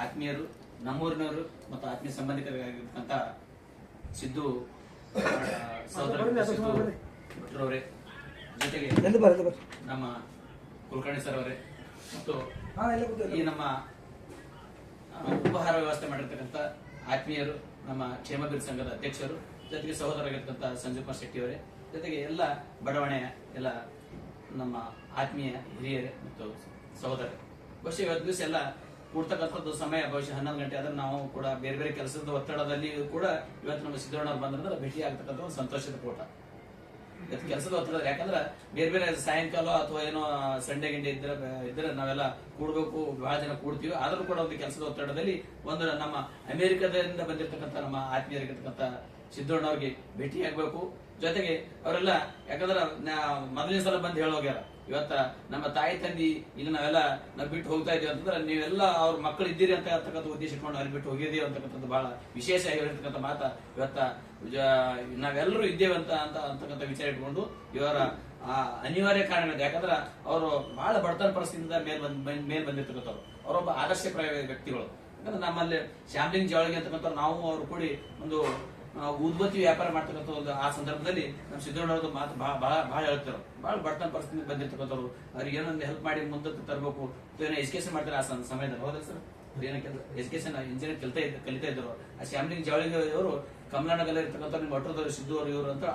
ಆತ್ಮೀಯರು, ನಮ್ಮೂರಿನವರು ಮತ್ತು ಆತ್ಮೀಯ ಸಂಬಂಧಿಕರಾಗಿರ್ತಕ್ಕಂಥ ಸಿದ್ದು ಸಹೋದರ ಭಟ್ರವರೇ, ಜೊತೆಗೆ ನಮ್ಮ ಕುಲಕರ್ಣಿ ಸರ್ ಅವರೇ ಮತ್ತು ಈ ನಮ್ಮ ಉಪಹಾರ ವ್ಯವಸ್ಥೆ ಮಾಡಿರ್ತಕ್ಕಂಥ ಆತ್ಮೀಯರು, ನಮ್ಮ ಕ್ಷೇಮಬೀರ್ ಸಂಘದ ಅಧ್ಯಕ್ಷರು, ಜೊತೆಗೆ ಸಹೋದರರಾಗಿರ್ತಕ್ಕಂಥ ಸಂಜೀವ್ ಕುಮಾರ್ ಶೆಟ್ಟಿ ಅವರೇ, ಜೊತೆಗೆ ಎಲ್ಲ ಬಡಾವಣೆಯ ಎಲ್ಲ ನಮ್ಮ ಆತ್ಮೀಯ ಹಿರಿಯರೇ ಮತ್ತು ಸಹೋದರರೇ, ಬಹುಶಃ ಇವತ್ತು ದಿವಸ ಎಲ್ಲ ಕೂಡ್ತಕ್ಕಂಥದ್ದು ಸಮಯ ಬಹುಶಃ 11 ಗಂಟೆ ಆದ್ರೆ ನಾವು ಕೂಡ ಬೇರೆ ಬೇರೆ ಕೆಲಸದ ಒತ್ತಡದಲ್ಲಿ ಕೂಡ ಇವತ್ತು ನಮ್ಮ ಸಿದ್ದಣ್ಣವ್ರು ಬಂದ್ರೆ ಭೇಟಿ ಆಗ್ತಕ್ಕಂಥ ಒಂದು ಸಂತೋಷದ ಕೂಟ. ಇವತ್ತು ಕೆಲಸದ ಒತ್ತಡ, ಯಾಕಂದ್ರೆ ಬೇರೆ ಬೇರೆ ಸಾಯಂಕಾಲ ಅಥವಾ ಏನೋ ಸಂಡೆ ಗಿಂಡೆ ಇದ್ರೆ ನಾವೆಲ್ಲ ಕೂಡ್ಬೇಕು, ಬಹಳ ಜನ ಕೂಡ್ತೀವಿ. ಆದ್ರೂ ಕೂಡ ಒಂದು ಕೆಲಸದ ಒತ್ತಡದಲ್ಲಿ ಒಂದು ನಮ್ಮ ಅಮೆರಿಕದಿಂದ ಬಂದಿರತಕ್ಕಂಥ ನಮ್ಮ ಆತ್ಮೀಯರಿಗಿರ್ತಕ್ಕಂಥ ಸಿದ್ದಣ್ಣವ್ರಿಗೆ ಭೇಟಿ ಆಗ್ಬೇಕು. ಜೊತೆಗೆ ಅವರೆಲ್ಲ ಯಾಕಂದ್ರೆ ಮೊದಲನೇ ಸಲ ಬಂದು ಹೇಳೋಗ್ಯಾರ, ಇವತ್ತ ನಮ್ಮ ತಾಯಿ ತಂದಿ ಇಲ್ಲಿ ನಾವೆಲ್ಲ ನಾವು ಬಿಟ್ಟು ಹೋಗ್ತಾ ಇದೀವಿ ಅಂತಂದ್ರೆ ನೀವೆಲ್ಲ ಅವ್ರ ಮಕ್ಕಳು ಇದ್ದೀರಿ ಅಂತ ಹೇಳ್ತಕ್ಕಂಥ ಉದ್ದೇಶ ಇಟ್ಕೊಂಡು ಅಲ್ಲಿ ಬಿಟ್ಟು ಹೋಗಿದೀವಿ ಅಂತಕ್ಕಂಥದ್ದು ಬಹಳ ವಿಶೇಷ ಆಗಿರತಕ್ಕಂಥ ಮಾತ. ಇವತ್ತ ನಾವೆಲ್ಲರೂ ಇದ್ದೇವೆ ಅಂತಕ್ಕಂಥ ವಿಚಾರ ಇಟ್ಕೊಂಡು ಇವರ ಅನಿವಾರ್ಯ ಕಾರಣ, ಯಾಕಂದ್ರೆ ಅವರು ಬಹಳ ಬಡತನ ಪರಿಸ್ಥಿತಿಯಿಂದ ಮೇಲ್ ಬಂದಿರ್ತಕ್ಕಂಥವ್ರು, ಅವರೊಬ್ಬ ಆದರ್ಶಪ್ರಾಯ ವ್ಯಕ್ತಿಗಳು. ಯಾಕಂದ್ರೆ ನಮ್ಮಲ್ಲಿ ಶ್ಯಾಮ್ಲಿಂಗ್ ಜಾವಳಿಗೆ ಅಂತಕ್ಕಂಥ ನಾವು ಅವರು ಕೂಡಿ ಒಂದು ಉದ್ಬತ್ತಿ ವ್ಯಾಪಾರ ಮಾಡ್ತಕ್ಕಂಥ ಒಂದು ಆ ಸಂದರ್ಭದಲ್ಲಿ ನಮ್ಮ ಸಿದ್ದಣ್ಣವ್ರದ್ದು ಮಾತು ಬಹಳ ಹೇಳ್ತಾರೆ. ಬಹಳ ಬಡತನ ಪರಿಸ್ಥಿತಿ ಬಂದಿರ್ತಕ್ಕಂಥವ್ರು, ಅವ್ರಿಗೆ ಏನೊಂದು ಹೆಲ್ಪ್ ಮಾಡಿ ಮುಂದಕ್ಕೆ ತರಬೇಕು, ಏನೋ ಎಜುಕೇಶನ್ ಮಾಡ್ತಾರೆ ಆ ಸಮಯದಲ್ಲಿ. ಹೌದಾ ಸರ್? ಏನೋ ಎಜುಕೇಶನ್ ಇಂಜಿನಿಯರ್ ಕಲಿತಾ ಇದ್ರು. ಆ ಶ್ಯಾಮ್ಲಿಂಗ್ ಜಾವಳಿಗೆ ಅವರು ಕಮಲಾನಗರ ಇರ್ತಕ್ಕಂಥ ನಿಮ್ಮ ಒಟ್ಟರದವರು ಸಿದ್ದು ಅವರು ಇವರು ಅಂತ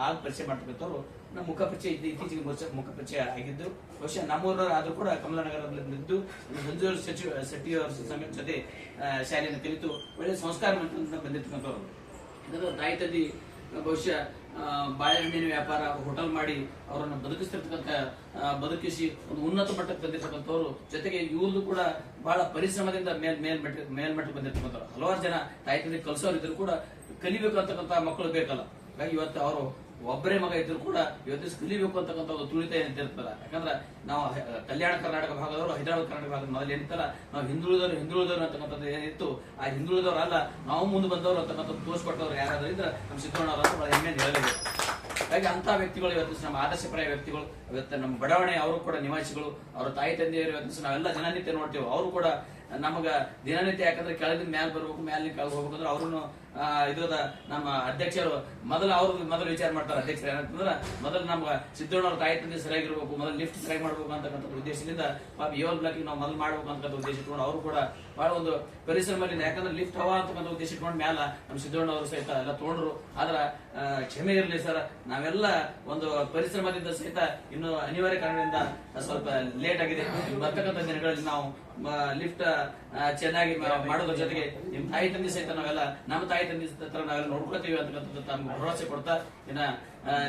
ಆಗ ಪರಿಚಯ ಮಾಡ್ತಕ್ಕಂಥವ್ರು. ನಮ್ಮ ಮುಖ ಪರಿಚಯ ಇತ್ತೀಚೆಗೆ ಮುಖ ಪರಿಚಯ ಆಗಿದ್ದು, ಬಹುಶಃ ನಮ್ಮೂರ ಆದ್ರೂ ಕೂಡ ಕಮಲಾನಗರದಲ್ಲಿದ್ದು ಸಂಜು ಶೆಟ್ಟಿ ಅವರ ಜೊತೆ ಶಾಲೆಯನ್ನು ಕಲಿತು ಒಳ್ಳೆ ಸಂಸ್ಕಾರ ಬಂದಿರ್ತಕ್ಕಂಥವ್ರು. ತಾಯಿ ತಂದಿ ಬಹುಶಃ ಬಾಳೆಹಣ್ಣಿನ ವ್ಯಾಪಾರ, ಹೋಟೆಲ್ ಮಾಡಿ ಅವರನ್ನು ಬದುಕಿಸಿ ಒಂದು ಉನ್ನತ ಮಟ್ಟಕ್ಕೆ ತಂದಿರ್ತಕ್ಕಂಥವ್ರು. ಜೊತೆಗೆ ಇವ್ರದ್ದು ಕೂಡ ಬಹಳ ಪರಿಶ್ರಮದಿಂದ ಮೇಲ್ಮಟ್ಟಕ್ಕೆ ಬಂದಿರ್ತಕ್ಕಂಥವ್ರು. ಹಲವಾರು ಜನ ತಾಯಿ ತಂದೆ ಕಲಿಸೋರು ಇದ್ರು ಕೂಡ ಕಲಿಬೇಕು ಅಂತಕ್ಕಂಥ ಮಕ್ಕಳು ಬೇಕಲ್ಲ. ಹಾಗಾಗಿ ಇವತ್ತು ಅವರು ಒಬ್ಬರೇ ಮಗ ಇದ್ರು ಕೂಡ ಇವತ್ತು ಕಲಿಬೇಕು ಅಂತಕ್ಕಂಥ ಒಂದು ತುಳಿತ ಏನಿರ್ತಲ್ಲ. ಯಾಕಂದ್ರೆ ನಾವು ಕಲ್ಯಾಣ ಕರ್ನಾಟಕ ಭಾಗದವರು, ಹೈದರಾಬಾದ್ ಕರ್ನಾಟಕ ಭಾಗದ ಮೊದಲು ಏನಿತ್ತಲ್ಲ, ನಾವು ಹಿಂದುಳಿದವರು ಅಂತಕ್ಕಂಥದ್ದು ಏನಿತ್ತು, ಆ ಹಿಂದುಳಿದವರು ಅಲ್ಲ ನಾವು ಮುಂದೆ ಬಂದವರು ಅಂತಕ್ಕಂಥ ತೋರಿಸ್ಕೊಟ್ಟವ್ರು ಯಾರಾದ್ರೂ ಇದ್ರೆ ನಮ್ಮ ಸಿದ್ದಣ್ಣವ್ರು ಅಂತ ಬಹಳ ಹೆಮ್ಮೆ ಹೇಳಬೇಕು. ಹಾಗೆ ಅಂತ ವ್ಯಕ್ತಿಗಳು ಇವತ್ತು ನಮ್ಮ ಆದರ್ಶಪ್ರಾಯ ವ್ಯಕ್ತಿಗಳು. ಇವತ್ತು ನಮ್ಮ ಬಡಾವಣೆ ಅವರು ಕೂಡ ನಿವಾಸಿಗಳು, ಅವರ ತಾಯಿ ತಂದೆಯರು ಇವತ್ತು ನಾವೆಲ್ಲ ದಿನನಿತ್ಯ ನೋಡ್ತೇವೆ. ಅವರು ಕೂಡ ನಮಗ ದಿನನಿತ್ಯ, ಯಾಕಂದ್ರೆ ಕೆಳಗಿನ ಮ್ಯಾಲ ಬರ್ಬೇಕು, ಮ್ಯಾಲಿನ ಕೆಳಗೆ ಹೋಗ್ಬೇಕಂದ್ರೆ ಅವ್ರನ್ನು ಇದ್ರದ ನಮ್ಮ ಅಧ್ಯಕ್ಷರು ಮೊದಲು ವಿಚಾರ ಮಾಡ್ತಾರೆ. ಅಧ್ಯಕ್ಷರು ಏನಂತಂದ್ರೆ ಮೊದಲು ನಮ್ಮ ಸಿದ್ದಣ್ಣವ್ರ ತಾಯಿ ತಂದೆ ಸರಿಯಾಗಿರ್ಬೇಕು, ಮೊದಲು ಲಿಫ್ಟ್ ಸರಿಯಾಗಿ ಮಾಡ್ಬೇಕು ಅಂತಕ್ಕಂಥ ಉದ್ದೇಶದಿಂದ ಯೋಲ್ ಬ್ಲಾಕ್ ನಾವು ಮೊದಲು ಮಾಡ್ಬೇಕು ಅಂತಕ್ಕಂಥ ಉದ್ದೇಶ ಇಟ್ಕೊಂಡು ಅವರು ಕೂಡ ಬಹಳ ಒಂದು ಪರಿಶ್ರಮದಿಂದ, ಯಾಕಂದ್ರೆ ಲಿಫ್ಟ್ ಹವಾ ಅಂತಕ್ಕಂಥ ಉದ್ದೇಶ ಇಟ್ಕೊಂಡು ಮ್ಯಾಲ ನಮ್ಮ ಸಿದ್ದಣ್ಣವರು ಸಹಿತ ಎಲ್ಲ ತಗೊಂಡ್ರು. ಆದ್ರ ಕ್ಷಮೆ ಇರಲಿ ಸರ್, ನಾವೆಲ್ಲ ಒಂದು ಪರಿಶ್ರಮದಿಂದ ಸಹಿತ ಇನ್ನು ಅನಿವಾರ್ಯ ಕಾರಣದಿಂದ ಸ್ವಲ್ಪ ಲೇಟ್ ಆಗಿದೆ. ಬರ್ತಕ್ಕಂಥ ದಿನಗಳಲ್ಲಿ ನಾವು ಲಿಫ್ಟ್ ಚೆನ್ನಾಗಿ ಮಾಡೋದ್ರ ಜೊತೆಗೆ ನಿಮ್ ತಾಯಿ ತಂದೆ ಸಹಿತ ನಾವೆಲ್ಲ ನಮ್ಮ ತಾಯಿ ತಂದೆ ತರ ನಾವೆಲ್ಲ ನೋಡ್ಕೊಳ್ತೀವಿ ಅಂತಕ್ಕಂಥದ್ದು ತಮ್ಗೆ ಭರವಸೆ ಕೊಡ್ತಾ, ಇನ್ನ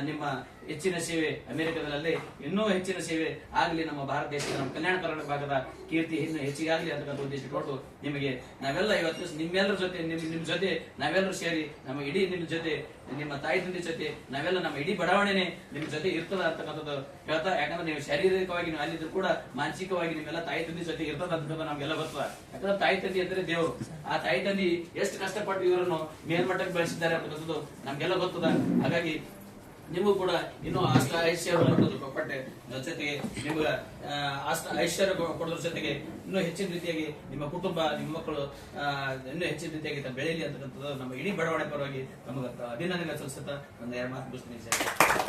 ನಿಮ್ಮ ಹೆಚ್ಚಿನ ಸೇವೆ ಅಮೆರಿಕದಲ್ಲಿ ಇನ್ನೂ ಹೆಚ್ಚಿನ ಸೇವೆ ಆಗ್ಲಿ, ನಮ್ಮ ಭಾರತ ದೇಶದ ನಮ್ಮ ಕಲ್ಯಾಣ ಕರ್ನಾಟಕ ಭಾಗದ ಕೀರ್ತಿ ಇನ್ನು ಹೆಚ್ಚಿಗೆ ಆಗ್ಲಿ ಅಂತಕ್ಕಂಥ ಉದ್ದೇಶ ಕೊಟ್ಟು ನಿಮಗೆ ನಾವೆಲ್ಲ ಇವತ್ತು ನಿಮ್ಮೆಲ್ಲರ ಜೊತೆ ನಿಮ್ ಜೊತೆ ನಾವೆಲ್ಲರೂ ಸೇರಿ ನಮ್ಮ ಇಡೀ ನಿಮ್ ಜೊತೆ, ನಿಮ್ಮ ತಾಯಿ ತಂದೆ ಜೊತೆ ನಾವೆಲ್ಲ ನಮ್ಮ ಇಡೀ ಬಡಾವಣೆನೆ ನಿಮ್ ಜೊತೆ ಇರ್ತದ ಅಂತಕ್ಕಂಥದ್ದು ಹೇಳ್ತಾ. ಯಾಕಂದ್ರೆ ನೀವು ಶಾರೀರಿಕವಾಗಿ ನೀವು ಅಲ್ಲಿದ್ರು ಕೂಡ ಮಾನಸಿಕವಾಗಿ ನಿಮ್ಮೆಲ್ಲ ತಾಯಿ ತಂದೆ ಜೊತೆ ಇರ್ತದ ಅಂತಕ್ಕಂಥ ನಮ್ಗೆಲ್ಲ ಬರ್ತದ. ಯಾಕಂದ್ರೆ ತಾಯಿ ತಂದೆ ಅಂದ್ರೆ ದೇವರು. ಆ ತಾಯಿ ತಂದೆ ಎಷ್ಟು ಕಷ್ಟಪಟ್ಟು ಇವರನ್ನು ಮೇಲ್ಮಟ್ಟಕ್ಕೆ ಬೆಳೆಸಿದ್ದಾರೆ ಅಂತಕ್ಕಂಥದ್ದು ನಮ್ಗೆಲ್ಲ ಗೊತ್ತದ. ಹಾಗಾಗಿ ನಿಮಗೂ ಕೂಡ ಇನ್ನೂ ಅಷ್ಟ ಐಶ್ವರ್ಯ ಕೊಟ್ಟೆ ಜೊತೆಗೆ ನಿಮ್ಗೆ ಅಷ್ಟ ಐಶ್ವರ್ಯ ಕೊಡೋದ್ರ ಜೊತೆಗೆ ಇನ್ನೂ ಹೆಚ್ಚಿನ ರೀತಿಯಾಗಿ ನಿಮ್ಮ ಕುಟುಂಬ, ನಿಮ್ಮ ಮಕ್ಕಳು ಇನ್ನೂ ಹೆಚ್ಚಿನ ರೀತಿಯಾಗಿ ಬೆಳೆಯಲಿ ಅಂತಕ್ಕಂಥದ್ದು ನಮ್ಮ ಇಡೀ ಬಡಾವಣೆ ಪರವಾಗಿ ನಮಗೆ ಅಭಿನಂದನೆ ಸಲ್ಲಿಸುತ್ತಾ ಒಂದು 2 ಮಾತು ಮುಗಿಸ್ತೀನಿ.